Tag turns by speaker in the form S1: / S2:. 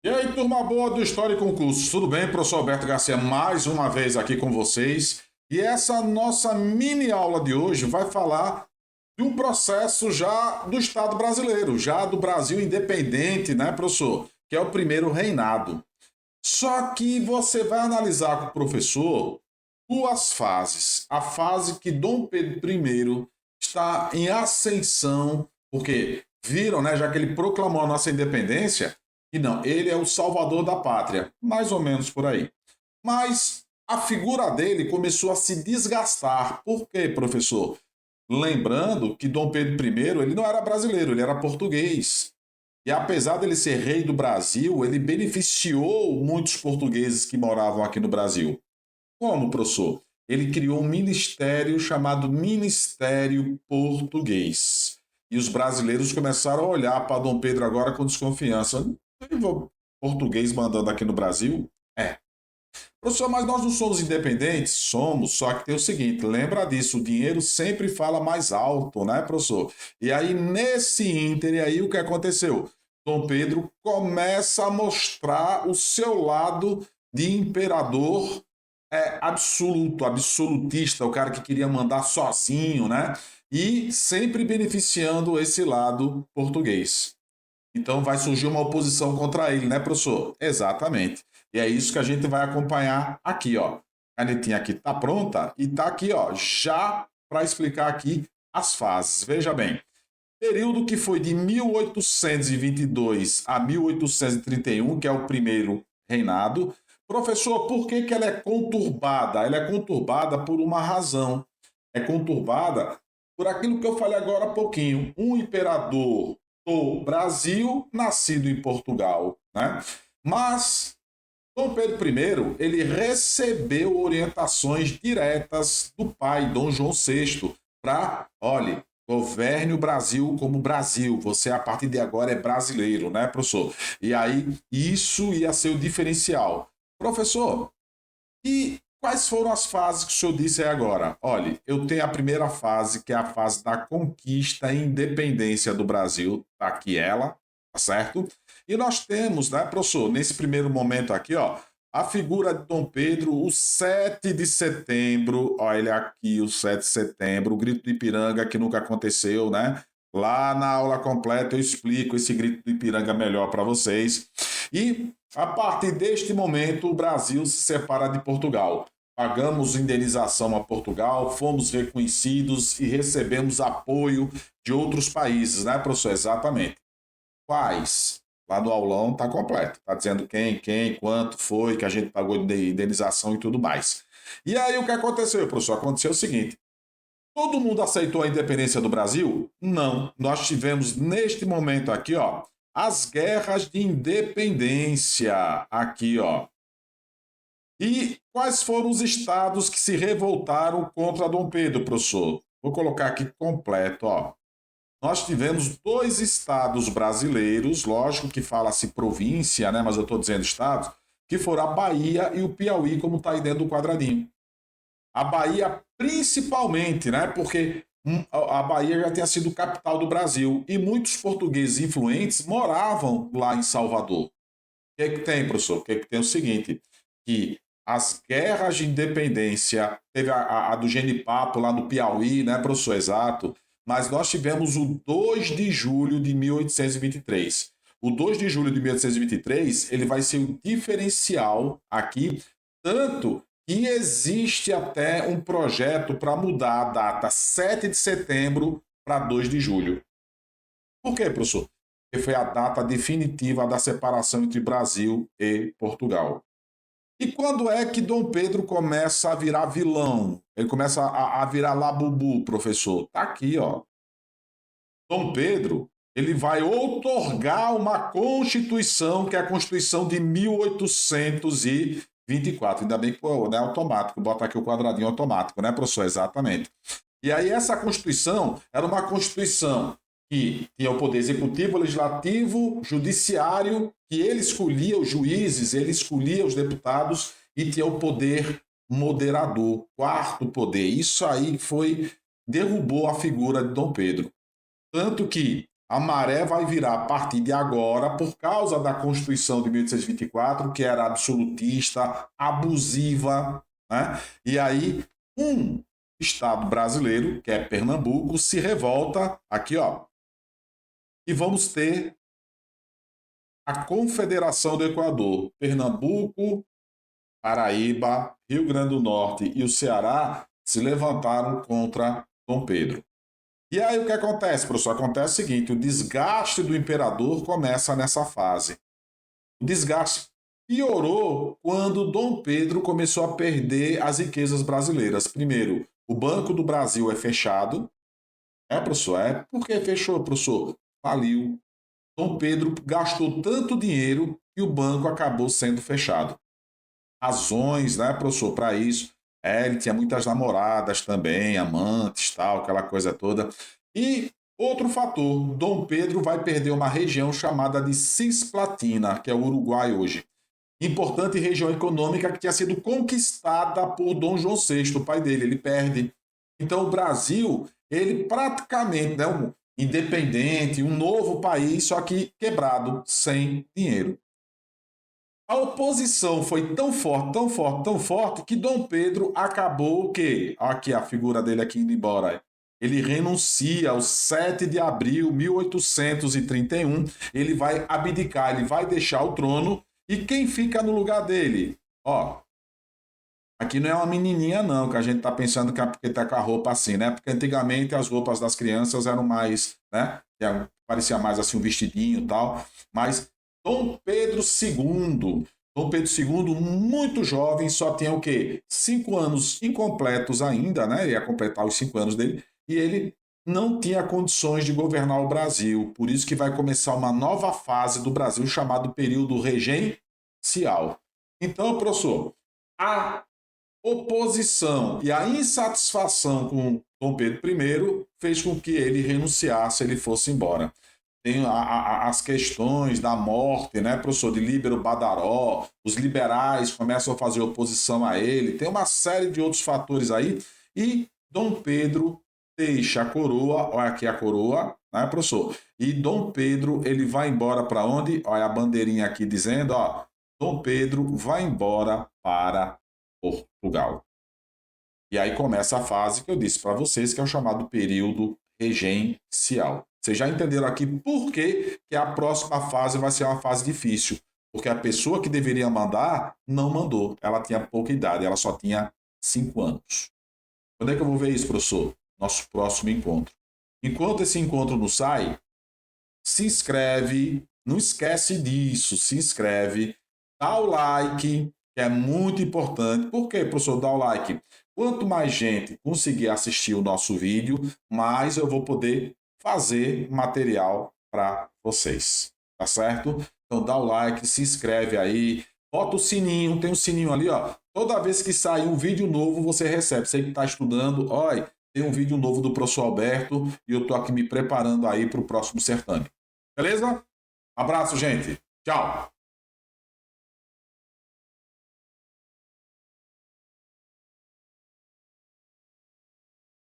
S1: E aí, turma boa do História e Concursos, tudo bem? Professor Alberto Garcia, mais uma vez aqui com vocês. E essa nossa mini aula de hoje vai falar de um processo já do Estado brasileiro, já do Brasil independente, né, professor? Que é o primeiro reinado. Só que você vai analisar com o professor duas fases. A fase que Dom Pedro I está em ascensão, porque viram, né, já que ele proclamou a nossa independência, e não, ele é o salvador da pátria, mais ou menos por aí. Mas a figura dele começou a se desgastar. Por quê, professor? Lembrando que Dom Pedro I, ele não era brasileiro, ele era português. E apesar dele ser rei do Brasil, ele beneficiou muitos portugueses que moravam aqui no Brasil. Como, professor? Ele criou um ministério chamado Ministério Português. E os brasileiros começaram a olhar para Dom Pedro agora com desconfiança. Português mandando aqui no Brasil? É. Professor, mas nós não somos independentes? Somos, só que tem o seguinte, lembra disso, o dinheiro sempre fala mais alto, né, professor? E aí, nesse ínter, aí o que aconteceu? Dom Pedro começa a mostrar o seu lado de imperador absoluto, absolutista, o cara que queria mandar sozinho, né? E sempre beneficiando esse lado português. Então vai surgir uma oposição contra ele, né, professor? Exatamente. E é isso que a gente vai acompanhar aqui, ó. A canetinha aqui tá pronta e tá aqui, ó, já para explicar aqui as fases. Veja bem. Período que foi de 1822 a 1831, que é o primeiro reinado. Professor, por que que ela é conturbada? Ela é conturbada por uma razão. É conturbada por aquilo que eu falei agora há pouquinho. Um imperador do Brasil, nascido em Portugal, né? Mas Dom Pedro I, ele recebeu orientações diretas do pai, Dom João VI, para, olhe, governe o Brasil como Brasil. Você, a partir de agora, é brasileiro, né, professor? E aí, isso ia ser o diferencial. Professor, e quais foram as fases que o senhor disse aí agora? Olha, eu tenho a primeira fase, que é a fase da conquista e independência do Brasil. Tá aqui ela, tá certo? E nós temos, né, professor, nesse primeiro momento aqui, ó, a figura de Dom Pedro, o 7 de setembro, olha aqui o 7 de setembro, o grito do Ipiranga que nunca aconteceu, né? Lá na aula completa eu explico esse grito do Ipiranga melhor para vocês. E a partir deste momento o Brasil se separa de Portugal. Pagamos indenização a Portugal, fomos reconhecidos e recebemos apoio de outros países, né, professor? Exatamente. Quais? Lá no aulão está completo. Está dizendo quem, quanto foi, que a gente pagou de indenização e tudo mais. E aí o que aconteceu, professor? Aconteceu o seguinte: todo mundo aceitou a independência do Brasil? Não. Nós tivemos neste momento aqui, ó, as guerras de independência. Aqui, ó. E quais foram os estados que se revoltaram contra Dom Pedro, professor? Vou colocar aqui completo, ó. Nós tivemos dois estados brasileiros, lógico que fala-se província, né? Mas eu estou dizendo estados, que foram a Bahia e o Piauí, como está aí dentro do quadradinho. A Bahia, principalmente, né? Porque a Bahia já tinha sido capital do Brasil e muitos portugueses influentes moravam lá em Salvador. O que é que tem, professor? O que é que tem? O seguinte, que as guerras de independência, teve a do Genipapo lá no Piauí, né, professor? Exato. Mas nós tivemos o 2 de julho de 1823. O 2 de julho de 1823, ele vai ser o diferencial aqui, tanto que existe até um projeto para mudar a data 7 de setembro para 2 de julho. Por quê, professor? Porque foi a data definitiva da separação entre Brasil e Portugal. E quando é que Dom Pedro começa a virar vilão? Ele começa a virar labubu, professor. Tá aqui, ó. Dom Pedro, ele vai outorgar uma Constituição, que é a Constituição de 1824. Ainda bem que não é automático, bota aqui o quadradinho automático, né, professor? Exatamente. E aí essa Constituição era uma Constituição que tinha o poder executivo, legislativo, judiciário, que ele escolhia os juízes, ele escolhia os deputados e tinha o poder moderador, quarto poder. Isso aí derrubou a figura de Dom Pedro. Tanto que a maré vai virar a partir de agora, por causa da Constituição de 1824, que era absolutista, abusiva, né? E aí, um estado brasileiro, que é Pernambuco, se revolta aqui, ó. E vamos ter a Confederação do Equador, Pernambuco, Paraíba, Rio Grande do Norte e o Ceará se levantaram contra Dom Pedro. E aí o que acontece, professor? Acontece o seguinte, o desgaste do imperador começa nessa fase. O desgaste piorou quando Dom Pedro começou a perder as riquezas brasileiras. Primeiro, o Banco do Brasil é fechado. É, professor? É. Por que fechou, professor? Faliu. Dom Pedro gastou tanto dinheiro que o banco acabou sendo fechado. Razões, né, professor, para isso. Ele tinha muitas namoradas também, amantes, tal, aquela coisa toda. E outro fator, Dom Pedro vai perder uma região chamada de Cisplatina, que é o Uruguai hoje. Importante região econômica que tinha sido conquistada por Dom João VI, o pai dele, ele perde. Então o Brasil, ele praticamente, né, um independente, um novo país, só que quebrado, sem dinheiro. A oposição foi tão forte, tão forte, tão forte, que Dom Pedro acabou o quê? Aqui a figura dele aqui indo embora. Ele renuncia aos 7 de abril de 1831. Ele vai abdicar, ele vai deixar o trono. E quem fica no lugar dele? Ó, aqui não é uma menininha não, que a gente tá pensando que é porque tá com a roupa assim, né? Porque antigamente as roupas das crianças eram mais, né? Parecia mais assim um vestidinho e tal. Mas Dom Pedro II. Dom Pedro II, muito jovem, só tinha o quê? 5 anos incompletos ainda, né? Ele ia completar os 5 anos dele. E ele não tinha condições de governar o Brasil. Por isso que vai começar uma nova fase do Brasil, chamado período regencial. Então, professor, a oposição e a insatisfação com Dom Pedro I fez com que ele renunciasse, ele fosse embora. Tem as questões da morte, né, professor, de Líbero Badaró, os liberais começam a fazer oposição a ele, tem uma série de outros fatores aí, e Dom Pedro deixa a coroa, olha aqui a coroa, né, professor? E Dom Pedro, ele vai embora para onde? Olha a bandeirinha aqui dizendo, ó, Dom Pedro vai embora para Portugal. E aí começa a fase que eu disse para vocês, que é o chamado período regencial. Vocês já entenderam aqui por que a próxima fase vai ser uma fase difícil. Porque a pessoa que deveria mandar não mandou. Ela tinha pouca idade, ela só tinha 5 anos. Quando é que eu vou ver isso, professor? Nosso próximo encontro. Enquanto esse encontro não sai, se inscreve, não esquece disso, se inscreve, dá o like, que é muito importante. Por quê, professor, dá o like? Quanto mais gente conseguir assistir o nosso vídeo, mais eu vou poder fazer material para vocês, tá certo? Então dá o like, se inscreve aí, bota o sininho, tem um sininho ali, ó. Toda vez que sair um vídeo novo, você recebe. Você que está estudando, olha, tem um vídeo novo do professor Alberto e eu tô aqui me preparando aí para o próximo certame. Beleza? Abraço, gente. Tchau.